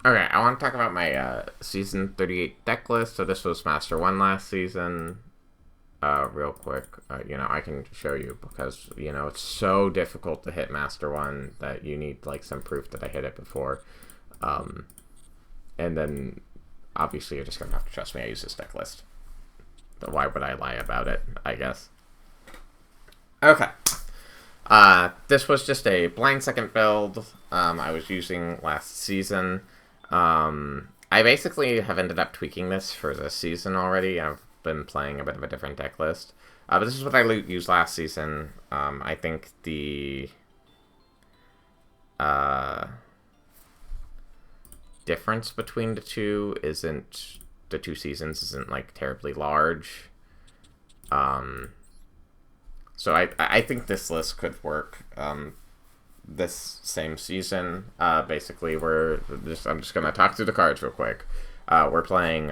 Okay, I want to talk about my season 38 deck list. So this was Master 1 last season. Real quick, I can show you because, it's so difficult to hit Master 1 that you need, like, some proof that I hit it before. Um, and then, obviously, you're just going to have to trust me. I use this deck list. But why would I lie about it, I guess? Okay. This was just a blind second build I was using last season. I basically have ended up tweaking this for this season already. I've been playing a bit of a different deck list. But this is what I used last season. I think the difference between the two seasons isn't like terribly large. So I think this list could work this same season. Basically, I'm just gonna talk through the cards real quick. We're playing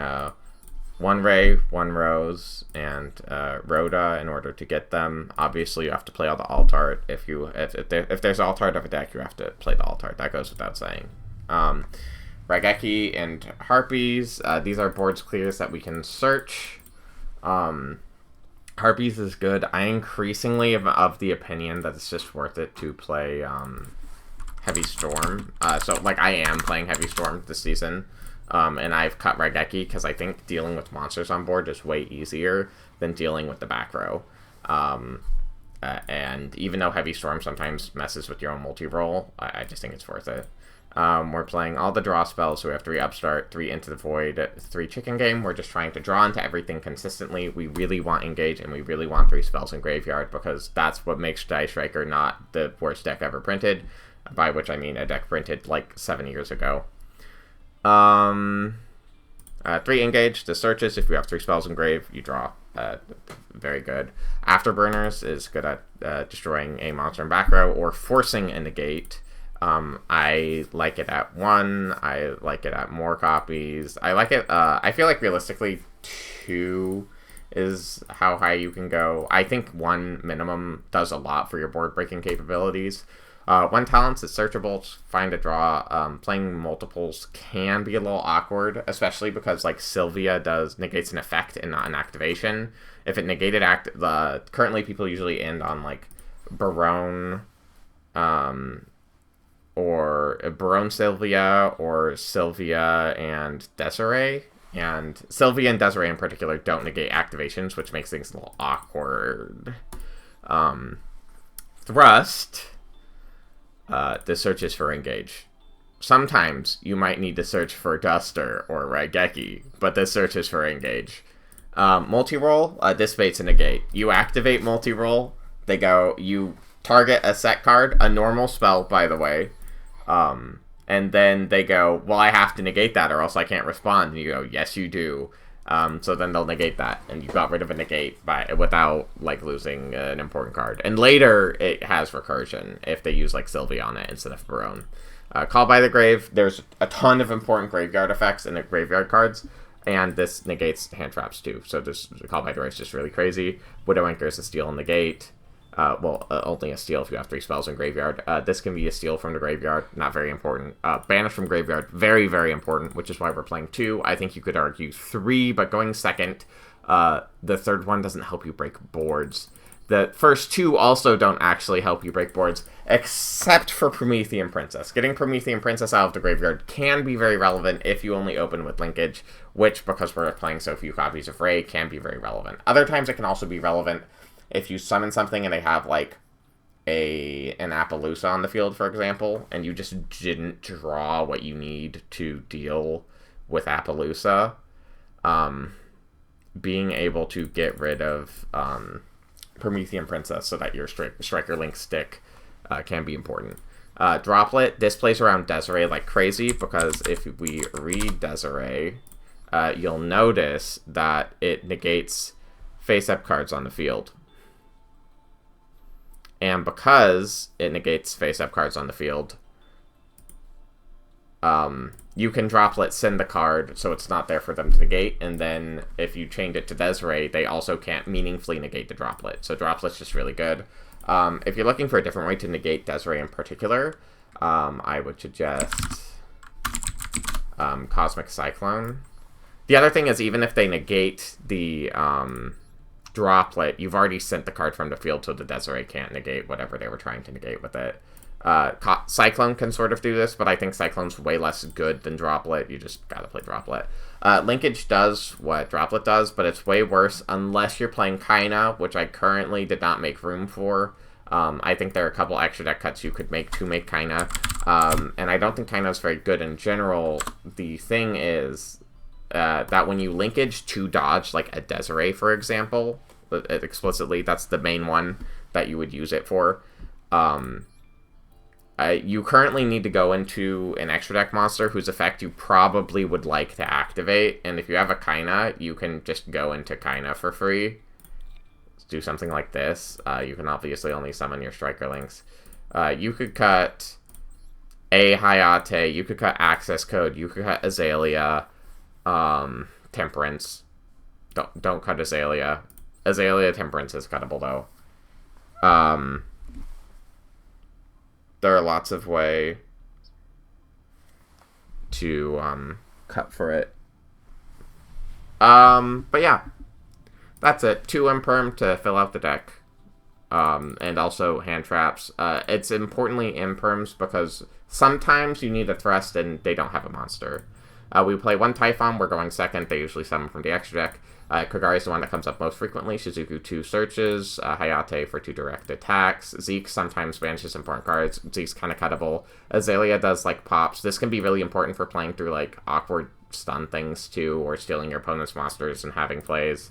one Ray, one Rose, and Rhoda in order to get them. Obviously, you have to play all the alt art. If there's alt art of a deck, you have to play the alt art. That goes without saying. Raigeki and Harpies. These are boards clears that we can search. Harpies is good. I increasingly am of the opinion that it's just worth it to play Heavy Storm. So, like, I am playing Heavy Storm this season. And I've cut Raigeki because I think dealing with monsters on board is way easier than dealing with the back row. And even though Heavy Storm sometimes messes with your own multi-roll, I just think it's worth it. We're playing all the draw spells, so we have 3 Upstart, 3 Into the Void, 3 Chicken Game. We're just trying to draw into everything consistently. We really want Engage, and we really want 3 spells in Graveyard, because that's what makes Die Striker not the worst deck ever printed, by which I mean a deck printed like 7 years ago. 3 Engage. The searches, if you have 3 spells in grave, you draw. Very good. Afterburners is good at destroying a monster in back row or forcing a negate. I like it at 1. I like it at more copies. I like it. I feel like realistically 2 is how high you can go. I think 1 minimum does a lot for your board breaking capabilities. 1 talents is searchable, find a draw. Playing multiples can be a little awkward, especially because like Sylvia negates an effect and not an activation. If it negated currently people usually end on like Barone, or Barone Sylvia, or Sylvia and Desiree. And Sylvia and Desiree in particular don't negate activations, which makes things a little awkward. Thrust. The search is for Engage. Sometimes you might need to search for Duster or Raigeki, but this search is for Engage. Multi-roll dissipates a negate. You activate multi-roll, you target a set card, a normal spell, by the way, and then they go, well, I have to negate that or else I can't respond. And you go, yes, you do. So then they'll negate that, and you got rid of a negate without like losing an important card. And later it has recursion if they use like Sylvia on it instead of Barone. Call by the Grave. There's a ton of important graveyard effects in the graveyard cards, and this negates hand traps too. So this Call by the Grave is just really crazy. Widow Anchor is a steal and negate. Only a steal if you have 3 spells in graveyard. This can be a steal from the graveyard, not very important. Banish from graveyard, very, very important, which is why we're playing 2. I think you could argue 3, but going second, the third one doesn't help you break boards. The first 2 also don't actually help you break boards, except for Promethean Princess. Getting Promethean Princess out of the graveyard can be very relevant if you only open with linkage, which, because we're playing so few copies of Ray, can be very relevant. Other times it can also be relevant if you summon something and they have, like, an Appaloosa on the field, for example, and you just didn't draw what you need to deal with Appaloosa, being able to get rid of Promethean Princess so that your Striker Link stick can be important. Droplet, this plays around Desiree like crazy, because if we read Desiree, you'll notice that it negates face-up cards on the field. And because it negates face-up cards on the field, you can Droplet send the card so it's not there for them to negate, and then if you change it to Desiree, they also can't meaningfully negate the Droplet. So Droplet's just really good. If you're looking for a different way to negate Desiree in particular, I would suggest Cosmic Cyclone. The other thing is, even if they negate the Droplet, you've already sent the card from the field, so the Desiree can't negate whatever they were trying to negate with it. Cyclone can sort of do this, but I think Cyclone's way less good than Droplet. You just gotta play Droplet. Linkage does what Droplet does, but it's way worse unless you're playing Kaina, which I currently did not make room for. I think there are a couple extra deck cuts you could make to make Kaina, and I don't think Kaina is very good in general. The thing is that when you linkage to dodge, like a Desiree, for example, explicitly, that's the main one that you would use it for. You currently need to go into an extra deck monster whose effect you probably would like to activate, and if you have a Kaina, you can just go into Kaina for free. Let's do something like this. You can obviously only summon your Striker Links. You could cut a Hayate, you could cut Access Code, you could cut Azalea, Temperance. Don't cut Azalea. Azalea Temperance is cuttable, though. There are lots of ways to cut for it. But yeah, that's it. 2 Imperm to fill out the deck. And also hand traps. It's importantly Imperms because sometimes you need a thrust and they don't have a monster. We play 1 Typhon, we're going second. They usually summon from the extra deck. Kagari is the one that comes up most frequently. Shizuku 2 searches. Hayate for 2 direct attacks. Zeke sometimes banishes important cards. Zeke's kind of cuttable. Azalea does, like, pops. This can be really important for playing through, like, awkward stun things, too, or stealing your opponent's monsters and having plays.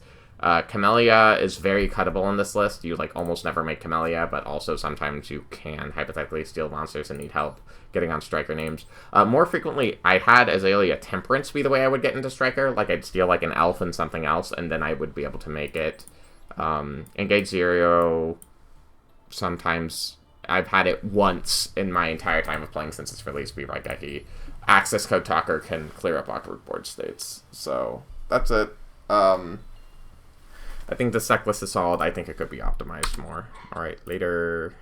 Camellia is very cuttable in this list. You, like, almost never make Camellia, but also sometimes you can hypothetically steal monsters and need help getting on Striker names. More frequently, I had Azalea Temperance be the way I would get into Striker. Like, I'd steal, like, an elf and something else, and then I would be able to make it. Engage Zero, sometimes I've had it once in my entire time of playing since its release, be Raigeki. Access Code Talker can clear up awkward board states. So, that's it. I think the deck list is solid. I think it could be optimized more. Alright, later.